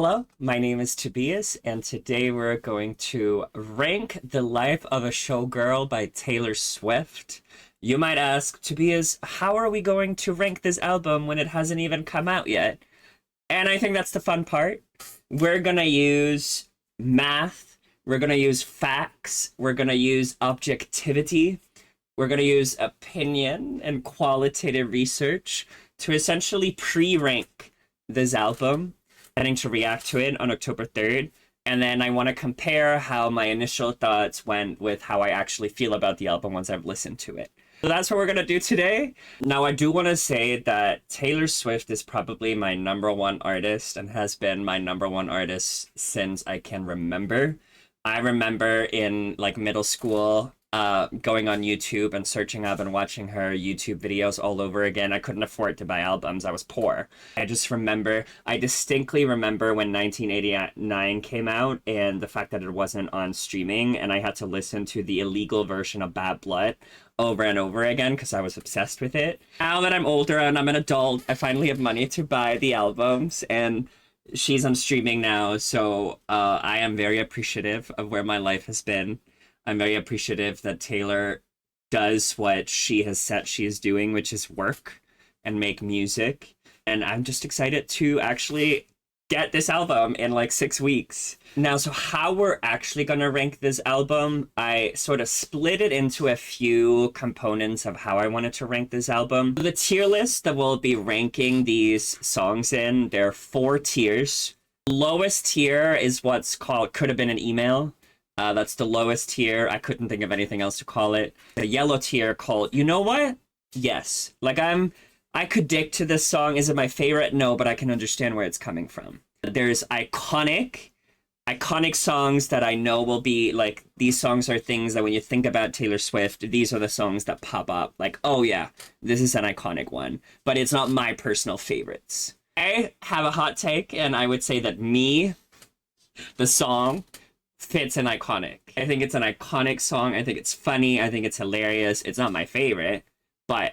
Hello, my name is Tobias, and today we're going to rank The Life of a Showgirl by Taylor Swift. You might ask, Tobias, how are we going to rank this album when it hasn't even come out yet? And I think that's the fun part. We're gonna use math, we're gonna use facts, we're gonna use objectivity, we're gonna use opinion and qualitative research to essentially pre-rank this album, planning to react to it on October 3rd. And then I want to compare how my initial thoughts went with how I actually feel about the album once I've listened to it. So that's what we're going to do today. Now, I do want to say that Taylor Swift is probably my number one artist and has been my number one artist since I can remember. I remember in like middle school, going on YouTube and searching up and watching her YouTube videos all over again. I couldn't afford to buy albums. I was poor. I distinctly remember when 1989 came out and the fact that it wasn't on streaming and I had to listen to the illegal version of Bad Blood over and over again because I was obsessed with it. Now that I'm older and I'm an adult, I finally have money to buy the albums and she's on streaming now. So I am very appreciative of where my life has been. I'm very appreciative that Taylor does what she has said she is doing, which is work and make music. And I'm just excited to actually get this album in like 6 weeks. Now, so how we're actually going to rank this album, I sort of split it into a few components of how I wanted to rank this album. The tier list that we'll be ranking these songs in, there are 4 tiers. Lowest tier is what's called Could Have Been an Email. That's the lowest tier. I couldn't think of anything else to call it. The yellow tier called, you know what? Yes. Like I could dig to this song. Is it my favorite? No, but I can understand where it's coming from. There's iconic songs that I know will be like, these songs are things that when you think about Taylor Swift, these are the songs that pop up. Like, oh yeah, this is an iconic one, but it's not my personal favorites. I have a hot take, and I would say that the song, fits an iconic. I think it's an iconic song. I think it's funny. I think it's hilarious. It's not my favorite, but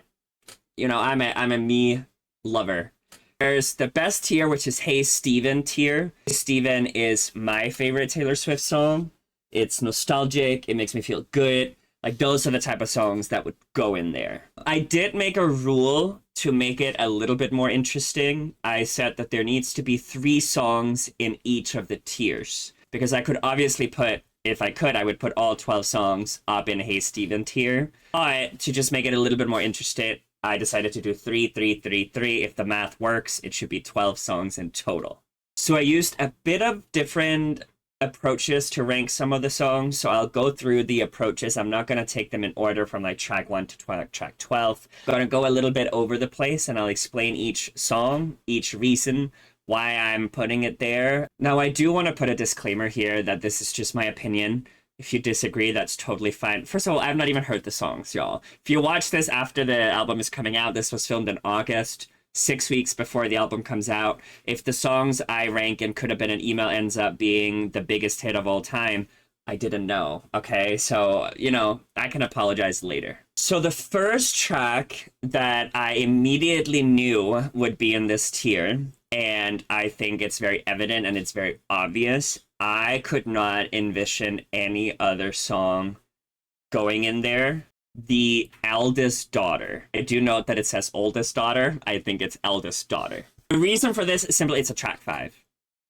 you know, I'm a me lover. There's the best tier, which is Hey Steven tier. Hey Steven is my favorite Taylor Swift song. It's nostalgic. It makes me feel good. Like, those are the type of songs that would go in there. I did make a rule to make it a little bit more interesting. I said that there needs to be 3 songs in each of the tiers. Because I could obviously put, if I could, I would put all 12 songs up in Hey Steven tier. But to just make it a little bit more interesting, I decided to do 3, 3, 3, 3. If the math works, it should be 12 songs in total. So I used a bit of different approaches to rank some of the songs. So I'll go through the approaches. I'm not going to take them in order from like track 1 to track 12. I'm going to go a little bit over the place and I'll explain each song, each reason why I'm putting it there. Now, I do want to put a disclaimer here that this is just my opinion. If you disagree, that's totally fine. First of all, I've not even heard the songs, y'all. If you watch this after the album is coming out, this was filmed in August, 6 weeks before the album comes out. If the songs I rank and Could Have Been an Email ends up being the biggest hit of all time, I didn't know, okay? So, you know, I can apologize later. So the first track that I immediately knew would be in this tier, and I think it's very evident and it's very obvious, I could not envision any other song going in there. The Eldest Daughter. I do note that it says Oldest Daughter. I think it's Eldest Daughter. The reason for this is simply it's a track 5.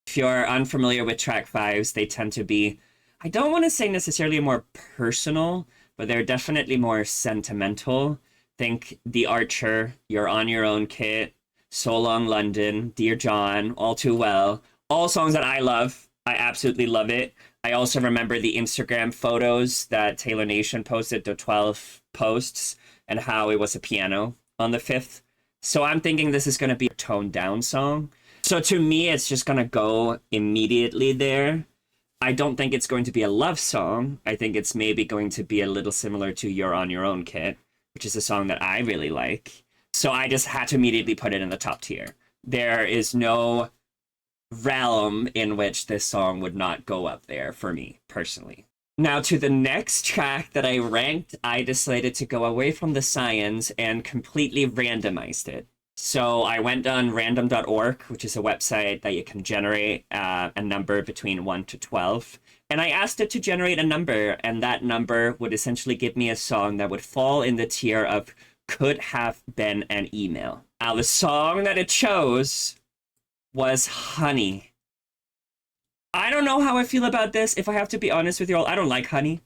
If you're unfamiliar with track 5s, they tend to be, I don't want to say necessarily more personal, but they're definitely more sentimental. Think The Archer, You're on Your Own Kid, So Long London, Dear John, All Too Well. All songs that I love. I absolutely love it. I also remember the Instagram photos that Taylor Nation posted, the 12 posts, and how it was a piano on the 5th. So I'm thinking this is going to be a toned down song. So to me, it's just going to go immediately there. I don't think it's going to be a love song. I think it's maybe going to be a little similar to You're on Your Own Kid, which is a song that I really like. So I just had to immediately put it in the top tier. There is no realm in which this song would not go up there for me personally. Now to the next track that I ranked, I decided to go away from the science and completely randomized it. So I went on random.org, which is a website that you can generate a number between 1 to 12. And I asked it to generate a number, and that number would essentially give me a song that would fall in the tier of could have been an email. Now, the song that it chose was Honey. I don't know how I feel about this, if I have to be honest with you all. I don't like Honey.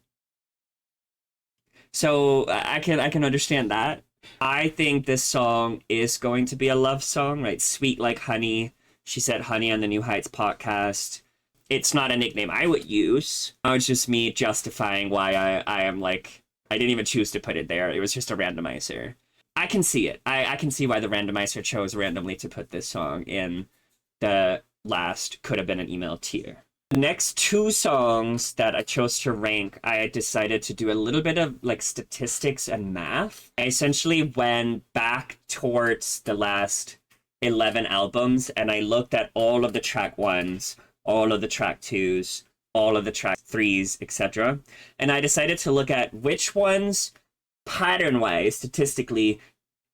So I can understand that. I think this song is going to be a love song, right? Sweet like honey. She said honey on the New Heights podcast. It's not a nickname I would use. It's just me justifying why I am like, I didn't even choose to put it there. It was just a randomizer. I can see it. I can see why the randomizer chose randomly to put this song in the last could have been an email tier. The next two songs that I chose to rank, I decided to do a little bit of like statistics and math. I essentially went back towards the last 11 albums and I looked at all of the track ones, all of the track twos, all of the track threes, etc. And I decided to look at which ones pattern-wise, statistically,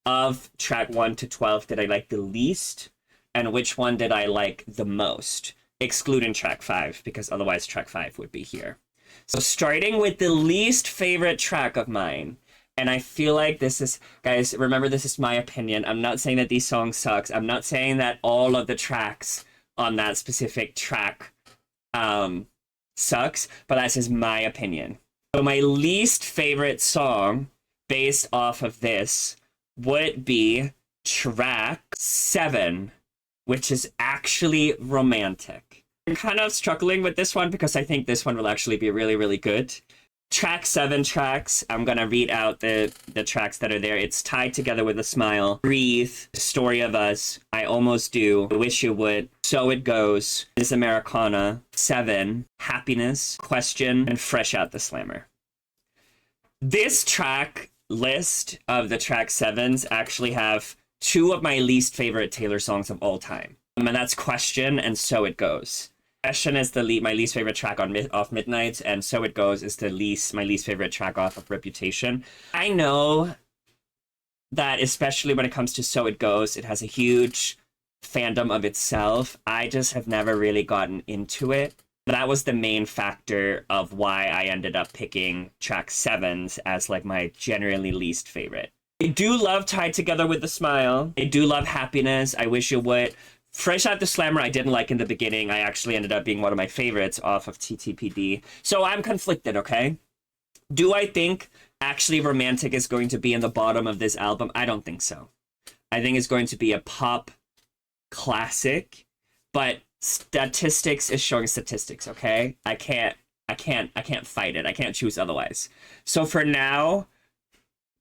of track 1 to 12 did I like the least and which one did I like the most. Excluding track 5, because otherwise track 5 would be here. So starting with the least favorite track of mine, and I feel like this is, guys, remember this is my opinion. I'm not saying that these songs sucks. I'm not saying that all of the tracks on that specific track sucks, but that's just my opinion. So my least favorite song based off of this would be track 7, which is actually Romantic. I'm kind of struggling with this one because I think this one will actually be really, really good. Track 7 tracks, I'm gonna read out the tracks that are there. It's Tied Together with a Smile, Breathe, Story of Us, I Almost Do, I Wish You Would, So It Goes, Is Americana, 7, Happiness, Question, and Fresh Out the Slammer. This track list of the track 7s actually have two of my least favorite Taylor songs of all time. And that's Question and So It Goes. Question is my least favorite track off Midnight, and So It Goes is my least favorite track off of Reputation. I know that especially when it comes to So It Goes, it has a huge fandom of itself. I just have never really gotten into it. That was the main factor of why I ended up picking track 7s as like my generally least favorite. I do love Tied Together with a Smile. I do love Happiness, I Wish You Would. Fresh Out the Slammer I didn't like in the beginning. I actually ended up being one of my favorites off of TTPD. So I'm conflicted, okay? Do I think actually Romantic is going to be in the bottom of this album? I don't think so. I think it's going to be a pop classic, but statistics is showing statistics, okay? I can't fight it. I can't choose otherwise. So for now,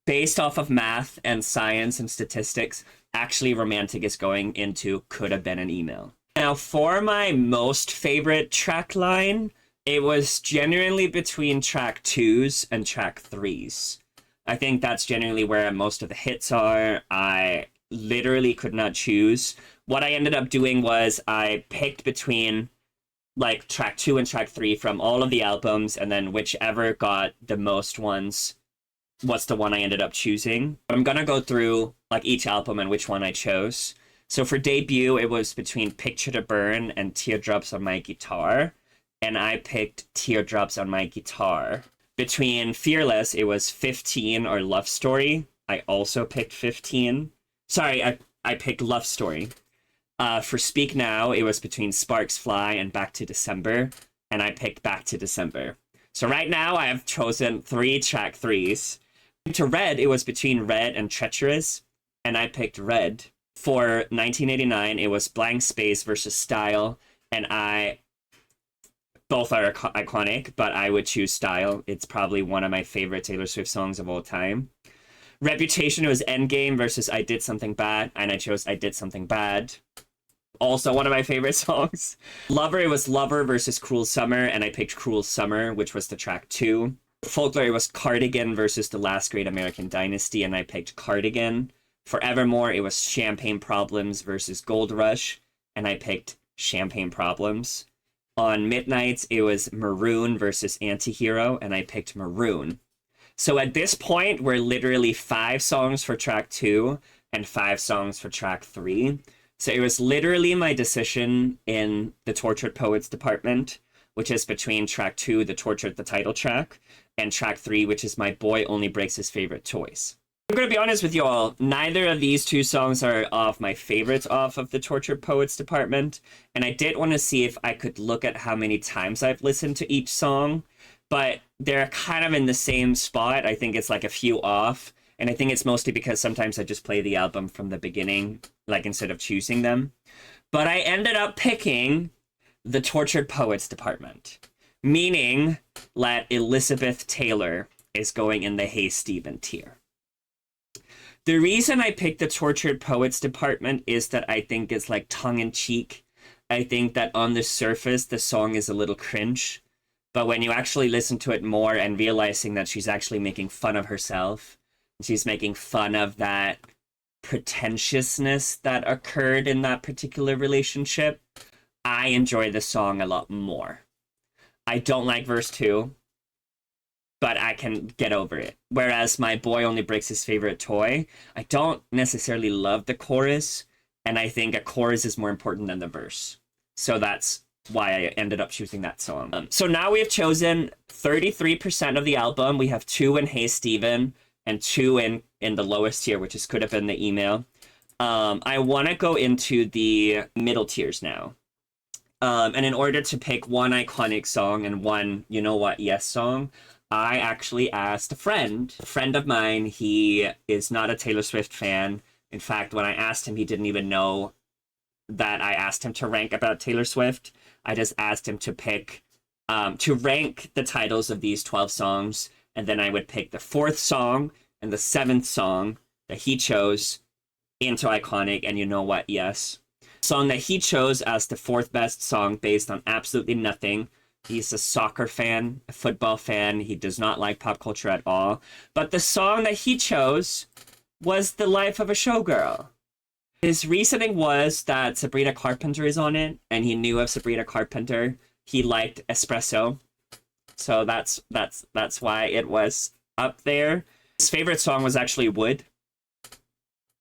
based off of math and science and statistics, actually Romantic is going into Could Have Been an Email. Now, for my most favorite track line, it was genuinely between track 2s and track 3s. I think that's generally where most of the hits are. I literally could not choose. What I ended up doing was I picked between like track 2 and track 3 from all of the albums, and then whichever got the most ones was the one I ended up choosing. I'm gonna go through like each album and which one I chose. So for debut, it was between Picture to Burn and Teardrops on My Guitar, and I picked Teardrops on My Guitar. Between Fearless, it was 15 or Love Story. I also picked 15. Sorry, I picked Love Story. For Speak Now, it was between Sparks Fly and Back to December, and I picked Back to December. So right now, I have chosen 3 track 3s. To Red, it was between Red and Treacherous, and I picked Red. For 1989, it was Blank Space versus Style, and both are iconic, but I would choose Style. It's probably one of my favorite Taylor Swift songs of all time. Reputation, it was Endgame versus I Did Something Bad, and I chose I Did Something Bad. Also one of my favorite songs. Lover, it was Lover versus Cruel Summer, and I picked Cruel Summer, which was the track 2. Folklore, it was Cardigan versus The Last Great American Dynasty, and I picked Cardigan. For Evermore, it was Champagne Problems versus Gold Rush, and I picked Champagne Problems. On Midnights, it was Maroon versus Antihero, and I picked Maroon. So at this point, we're literally 5 songs for track 2 and 5 songs for track 3. So it was literally my decision in the Tortured Poets department, which is between track 2, the Tortured, the title track, and track 3, which is My Boy Only Breaks His Favorite Toys. I'm gonna be honest with you all, neither of these 2 songs are of my favorites off of the Tortured Poets department, and I did want to see if I could look at how many times I've listened to each song, but they're kind of in the same spot. I think it's like a few off, and I think it's mostly because sometimes I just play the album from the beginning, like instead of choosing them. But I ended up picking the Tortured Poets department, meaning that Elizabeth Taylor is going in the Hey Stephen tier. The reason I picked the Tortured Poets department is that I think it's like tongue-in-cheek. I think that on the surface, the song is a little cringe. But when you actually listen to it more and realizing that she's actually making fun of herself, she's making fun of that pretentiousness that occurred in that particular relationship, I enjoy the song a lot more. I don't like verse 2. But I can get over it. Whereas My Boy Only Breaks His Favorite Toy, I don't necessarily love the chorus, and I think a chorus is more important than the verse. So that's why I ended up choosing that song. So now we have chosen 33% of the album. We have 2 in Hey Stephen and 2 in the lowest tier, which could have been the email. I want to go into the middle tiers now. And in order to pick one iconic song and one You Know What Yes song, I actually asked a friend of mine. He is not a Taylor Swift fan. In fact, when I asked him, he didn't even know that I asked him to rank about Taylor Swift. I just asked him to pick, to rank the titles of these 12 songs, and then I would pick the 4th song and the 7th song that he chose into iconic and You Know What Yes. Song that he chose as the 4th best song based on absolutely nothing. He's a soccer fan, a football fan. He does not like pop culture at all. But the song that he chose was The Life of a Showgirl. His reasoning was that Sabrina Carpenter is on it, and he knew of Sabrina Carpenter. He liked espresso. So that's why it was up there. His favorite song was actually Wood.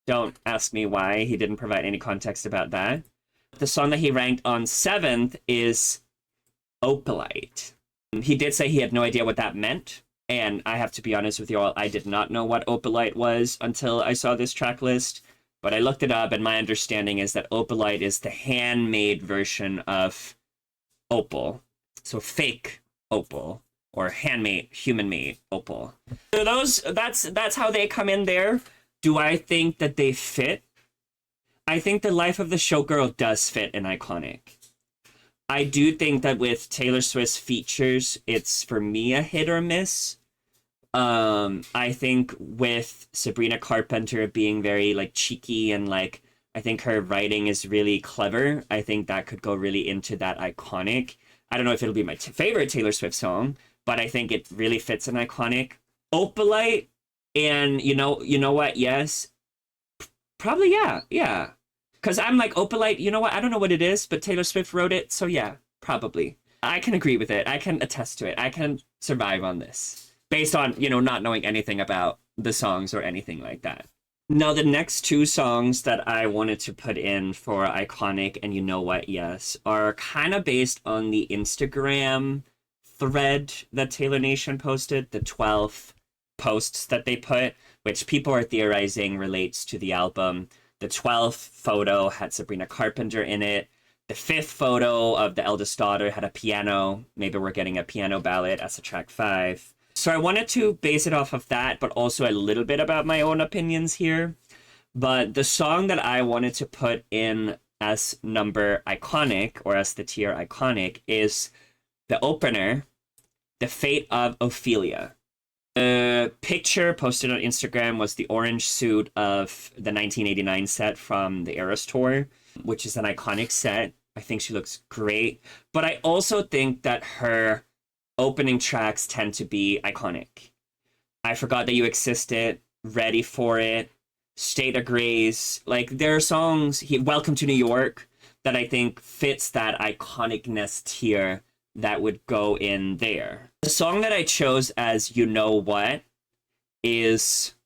Don't ask me why. He didn't provide any context about that. The song that he ranked on 7th is Opalite. He did say he had no idea what that meant, and I have to be honest with you all, I did not know what Opalite was until I saw this track list, but I looked it up, and my understanding is that Opalite is the handmade version of opal. So fake opal, or handmade, human-made opal. So that's how they come in there. Do I think that they fit? I think The Life of the Showgirl does fit in iconic. I do think that with Taylor Swift's features, it's, for me, a hit or miss. I think with Sabrina Carpenter being very, like, cheeky and, like, I think her writing is really clever. I think that could go really into that iconic. I don't know if it'll be my favorite Taylor Swift song, but I think it really fits in iconic. Opalite and You Know What Yes, probably yeah. Because I'm like, Opalite, you know what? I don't know what it is, but Taylor Swift wrote it, so yeah, probably. I can agree with it. I can attest to it. I can survive on this. Based on, not knowing anything about the songs or anything like that. Now, the next 2 songs that I wanted to put in for iconic and You Know What Yes are kind of based on the Instagram thread that Taylor Nation posted, the 12 posts that they put, which people are theorizing relates to the album. The 12th photo had Sabrina Carpenter in it. The 5th photo of the Eldest Daughter had a piano. Maybe we're getting a piano ballad as a track 5. So I wanted to base it off of that, but also a little bit about my own opinions here. But the song that I wanted to put in as number iconic, or as the tier iconic, is the opener, The Fate of Ophelia. The picture posted on Instagram was the orange suit of the 1989 set from the Eras Tour, which is an iconic set. I think she looks great. But I also think that her opening tracks tend to be iconic. I Forgot That You Existed, Ready for It, State of Grace. Like, there are songs, Welcome to New York, that I think fits that iconicness tier that would go in there. The song that I chose as You Know What is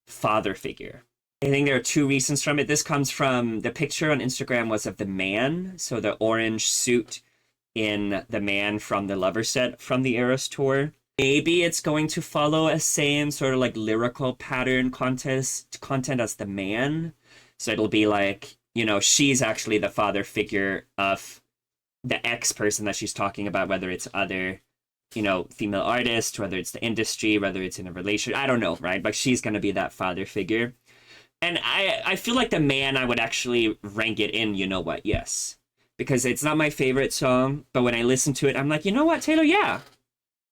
Father Figure. I think there are two reasons from it. This comes from the picture on Instagram was of the man, so the orange suit in the man from the Lover set from the Eras tour. Maybe it's going to follow a same sort of like lyrical pattern content as the man. So it'll be like, you know, she's actually the father figure of the ex person that she's talking about, whether it's other, you know, female artists, whether it's the industry, whether it's in a relationship. I don't know, right? But she's going to be that father figure. And I feel like the man, I would actually rank it in, you know what, yes. Because it's not my favorite song, but when I listen to it, I'm like, you know what, Taylor, yeah.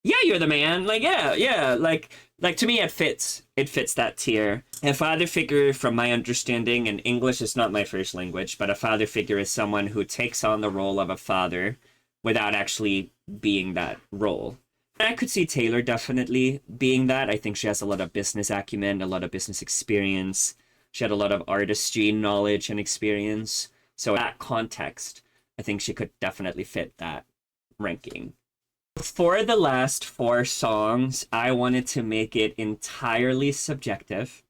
Yeah, you're the man. Like, yeah. Like to me, it fits. It fits that tier. A father figure, from my understanding, and English is not my first language, but a father figure is someone who takes on the role of a father without actually being that role. And I could see Taylor definitely being that. I think she has a lot of business acumen, a lot of business experience. She had a lot of artistry knowledge and experience. So in that context, I think she could definitely fit that ranking. For the last 4 songs, I wanted to make it entirely subjective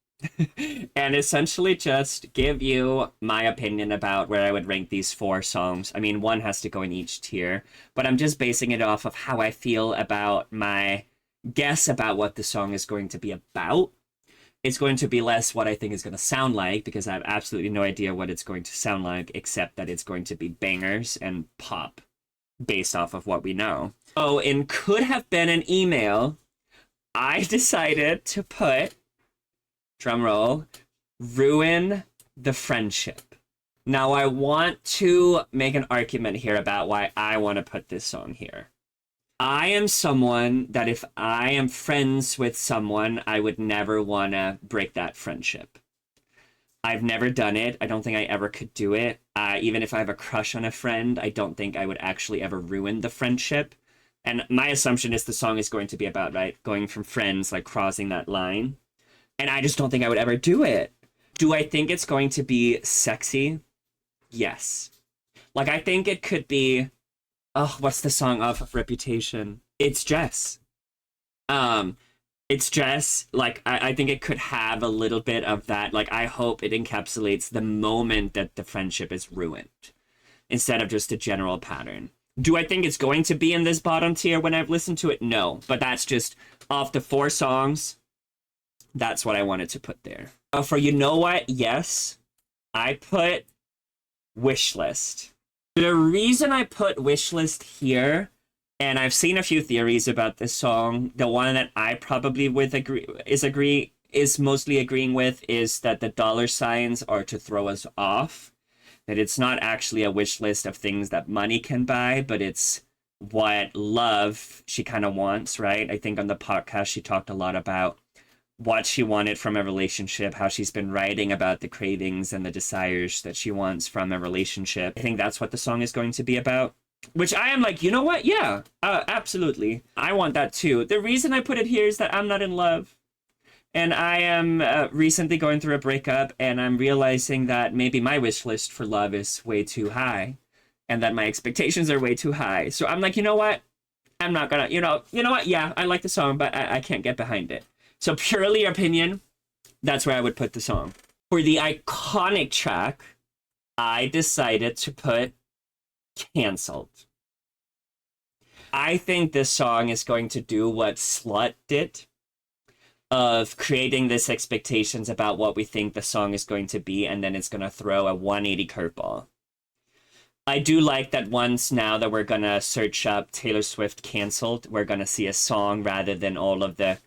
and essentially just give you my opinion about where I would rank these 4 songs. I mean, one has to go in each tier, but I'm just basing it off of how I feel about my guess about what the song is going to be about. It's going to be less what I think is going to sound like, because I have absolutely no idea what it's going to sound like, except that it's going to be bangers and pop based off of what we know. Oh, and could have been an email. I decided to put, drumroll, Ruin the Friendship. Now, I want to make an argument here about why I want to put this song here. I am someone that if I am friends with someone, I would never want to break that friendship. I've never done it. I don't think I ever could do it. Even if I have a crush on a friend, I don't think I would actually ever ruin the friendship. And my assumption is the song is going to be about, right, going from friends, like crossing that line. And I just don't think I would ever do it. Do I think it's going to be sexy? Yes. Like, I think it could be... Oh, what's the song of Reputation? It's Jess. It's Jess. Like, I think it could have a little bit of that. Like, I hope it encapsulates the moment that the friendship is ruined, instead of just a general pattern. Do I think it's going to be in this bottom tier when I've listened to it? No. But that's just, off the 4 songs, that's what I wanted to put there. For You Know What? Yes. I put Wishlist. The reason I put Wishlist here, and I've seen a few theories about this song, the one that I probably is mostly agreeing with is that the dollar signs are to throw us off. That it's not actually a wish list of things that money can buy, but it's what love she kind of wants, right? I think on the podcast she talked a lot about what she wanted from a relationship, how she's been writing about the cravings and the desires that she wants from a relationship. I think that's what the song is going to be about. Which I am like, you know what? Yeah, absolutely. I want that too. The reason I put it here is that I'm not in love. And I am recently going through a breakup, and I'm realizing that maybe my wish list for love is way too high, and that my expectations are way too high. So I'm like, you know what? I'm not gonna, you know what? Yeah, I like the song, but I can't get behind it. So purely opinion, that's where I would put the song. For the iconic track, I decided to put Cancelled. I think this song is going to do what Slut did, of creating this expectations about what we think the song is going to be, and then it's going to throw a 180 curveball. I do like that once now that we're going to search up Taylor Swift Cancelled, we're going to see a song rather than all of the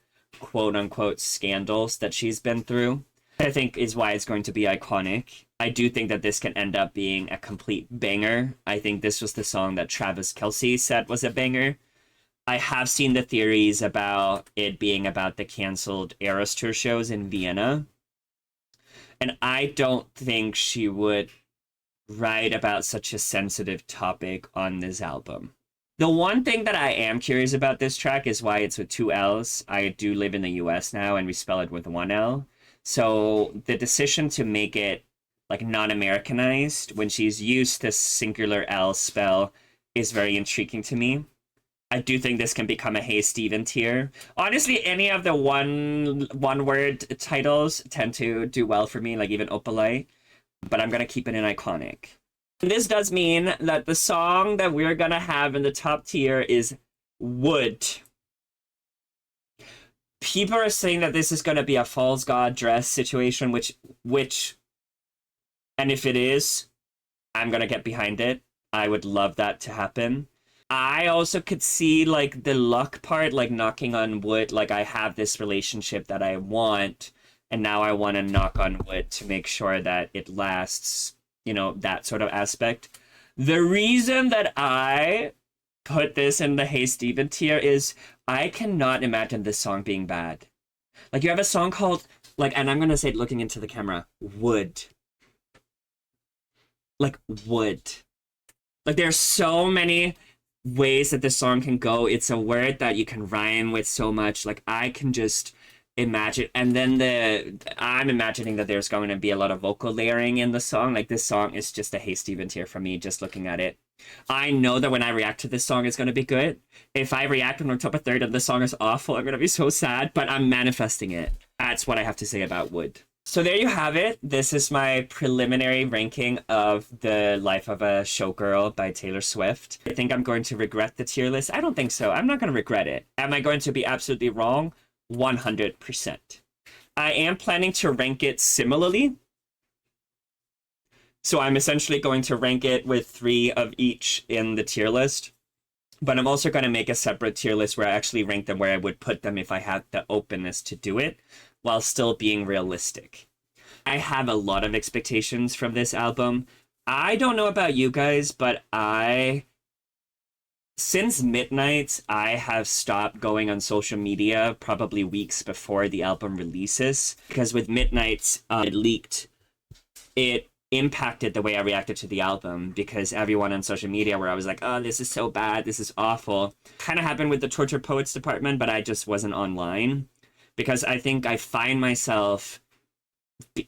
quote-unquote scandals that she's been through. I think is why it's going to be iconic. I do think that this can end up being a complete banger. I think this was the song that Travis Kelce said was a banger. I have seen the theories about it being about the canceled Eras Tour shows in Vienna. And I don't think she would write about such a sensitive topic on this album. The one thing that I am curious about this track is why it's with 2 L's. I do live in the US now, and we spell it with 1 L. So the decision to make it like non-Americanized when she's used this singular L spell is very intriguing to me. I do think this can become a Hey Steven tier. Honestly, any of the one word titles tend to do well for me, like even Opalite. But I'm gonna keep it in iconic. And this does mean that the song that we're gonna have in the top tier is Wood. People are saying that this is gonna be a false god dress situation, which, and if it is, I'm gonna get behind it. I would love that to happen. I also could see like the luck part, like knocking on wood, like I have this relationship that I want, and now I want to knock on wood to make sure that it lasts, you know, that sort of aspect. The reason that I put this in the Hey Steven tier is I cannot imagine this song being bad. Like you have a song called, like, and I'm gonna say it looking into the camera, Wood. Like wood. Like there's so many ways that this song can go. It's a word that you can rhyme with so much. Like I can just imagine, and then I'm imagining that there's going to be a lot of vocal layering in the song. Like this song is just a Hey Steven tier for me, just looking at it. I know that when I react to this song, it's going to be good. If I react on October 3rd and the song is awful, I'm going to be so sad, but I'm manifesting it. That's what I have to say about Wood. So there you have it. This is my preliminary ranking of The Life of a Showgirl by Taylor Swift. I think I'm going to regret the tier list. I don't think so. I'm not going to regret it. Am I going to be absolutely wrong? 100%. I am planning to rank it similarly. So I'm essentially going to rank it with 3 of each in the tier list. But I'm also going to make a separate tier list where I actually rank them where I would put them if I had the openness to do it, while still being realistic. I have a lot of expectations from this album. I don't know about you guys, but since Midnight, I have stopped going on social media probably weeks before the album releases. Because with Midnight, it leaked. It impacted the way I reacted to the album because everyone on social media where I was like, oh, this is so bad, this is awful. Kind of happened with the Tortured Poets department, but I just wasn't online. Because I think I find myself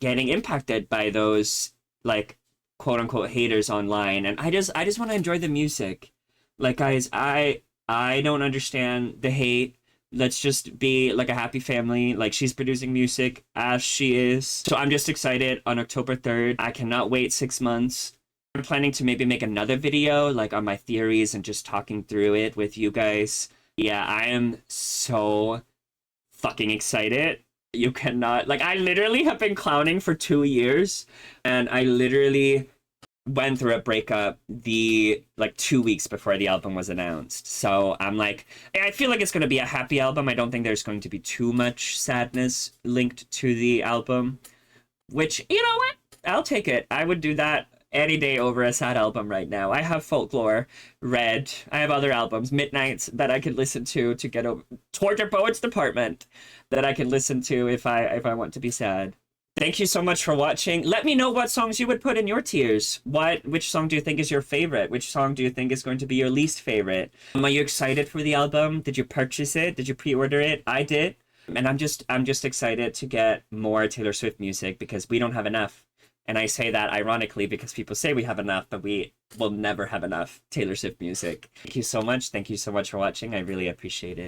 getting impacted by those, like, quote-unquote haters online. And I just want to enjoy the music. Like, guys, I don't understand the hate. Let's just be, like, a happy family. Like, she's producing music as she is. So I'm just excited on October 3rd. I cannot wait 6 months. I'm planning to maybe make another video, like, on my theories and just talking through it with you guys. Yeah, I am so fucking excited. You cannot, like, I literally have been clowning for 2 years, and I literally went through a breakup 2 weeks before the album was announced. So I'm like, I feel like it's going to be a happy album. I don't think there's going to be too much sadness linked to the album, which, you know what, I'll take it. I would do that any day over a sad album right now. I have Folklore, Red, I have other albums, Midnight, that I could listen to get over, Torture Poets Department, that I can listen to if I want to be sad. Thank you so much for watching. Let me know what songs you would put in your tiers. Which song do you think is your favorite? Which song do you think is going to be your least favorite? Are you excited for the album? Did you purchase it? Did you pre-order it? I did. And I'm just excited to get more Taylor Swift music because we don't have enough. And I say that ironically because people say we have enough, but we will never have enough Taylor Swift music. Thank you so much. Thank you so much for watching. I really appreciate it.